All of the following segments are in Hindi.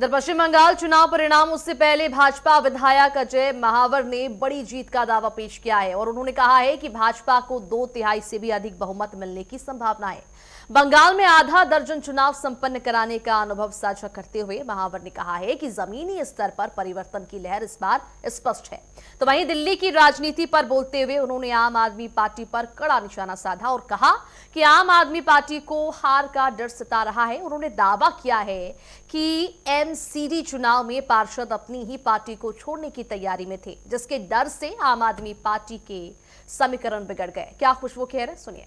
इधर पश्चिम बंगाल चुनाव परिणाम उससे पहले भाजपा विधायक अजय महावर ने बड़ी जीत का दावा पेश किया है और उन्होंने कहा है कि भाजपा को 2/3 से भी अधिक बहुमत मिलने की संभावना है। बंगाल में आधा दर्जन चुनाव संपन्न कराने का अनुभव साझा करते हुए महावर ने कहा है कि जमीनी स्तर पर परिवर्तन की लहर इस बार स्पष्ट है। तो वहीं दिल्ली की राजनीति पर बोलते हुए उन्होंने आम आदमी पार्टी पर कड़ा निशाना साधा और कहा कि आम आदमी पार्टी को हार का डर सता रहा है। उन्होंने दावा किया है कि एमसीडी चुनाव में पार्षद अपनी ही पार्टी को छोड़ने की तैयारी में थे, जिसके डर से आम आदमी पार्टी के समीकरण बिगड़ गए। क्या खुशबू कह रहे, सुनिए।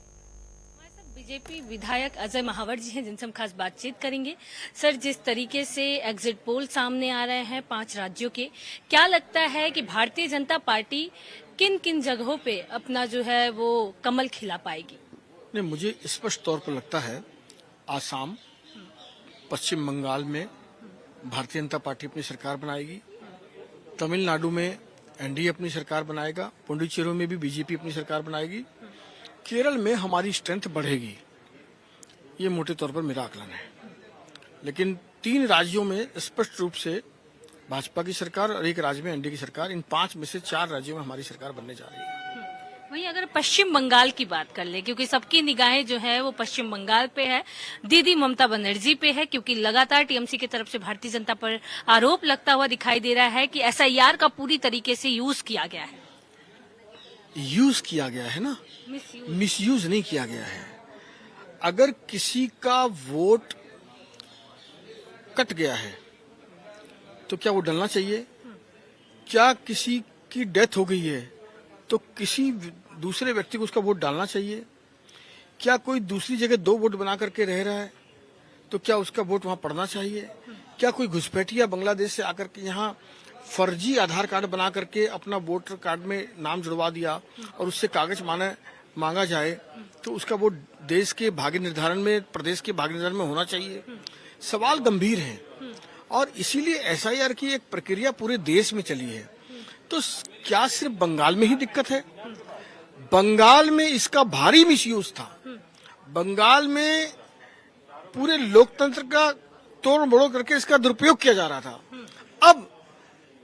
बीजेपी विधायक अजय महावर जी हैं, जिनसे हम खास बातचीत करेंगे। सर, जिस तरीके से एग्जिट पोल सामने आ रहे हैं 5 राज्यों के, क्या लगता है कि भारतीय जनता पार्टी किन किन जगहों पे अपना जो है वो कमल खिला पाएगी? नहीं, मुझे स्पष्ट तौर पर लगता है आसाम, पश्चिम बंगाल में भारतीय जनता पार्टी अपनी सरकार बनाएगी, तमिलनाडु में एनडीए अपनी सरकार बनाएगा, पुडुचेरी में भी बीजेपी अपनी सरकार बनाएगी, केरल में हमारी स्ट्रेंथ बढ़ेगी। ये मोटे तौर पर मेरा आकलन है। लेकिन 3 राज्यों में स्पष्ट रूप से भाजपा की सरकार और एक राज्य में एनडीए की सरकार, इन 5 में से 4 राज्यों में हमारी सरकार बनने जा रही है। वहीं अगर पश्चिम बंगाल की बात कर ले, क्योंकि सबकी निगाहें जो है वो पश्चिम बंगाल पे है, दीदी ममता बनर्जी पे है, क्योंकि लगातार टीएमसी की तरफ से भारतीय जनता पर आरोप लगता हुआ दिखाई दे रहा है कि एसआईआर का पूरी तरीके से यूज किया गया है। यूज किया गया है ना, मिसयूज नहीं किया गया है। अगर किसी का वोट कट गया है तो क्या वो डलना चाहिए? क्या किसी की डेथ हो गई है तो किसी दूसरे व्यक्ति को उसका वोट डालना चाहिए? क्या कोई दूसरी जगह 2 वोट बना करके रह रहा है तो क्या उसका वोट वहां पड़ना चाहिए? क्या कोई घुसपैठिया बांग्लादेश से आकर के यहाँ फर्जी आधार कार्ड बना करके अपना वोटर कार्ड में नाम जुड़वा दिया और उससे कागज मांगा जाए तो उसका वोट देश के भाग्य निर्धारण में, प्रदेश के भाग्य निर्धारण में होना चाहिए? सवाल गंभीर है और इसीलिए एसआईआर की एक प्रक्रिया पूरे देश में चली है। तो क्या सिर्फ बंगाल में ही दिक्कत है? बंगाल में इसका भारी मिसयूज था। बंगाल में पूरे लोकतंत्र का तोड़ मरोड़ करके इसका दुरुपयोग किया जा रहा था। अब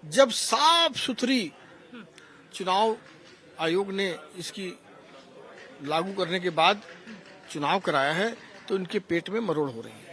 जब साफ सुथरी चुनाव आयोग ने इसकी लागू करने के बाद चुनाव कराया है तो इनके पेट में मरोड़ हो रही है।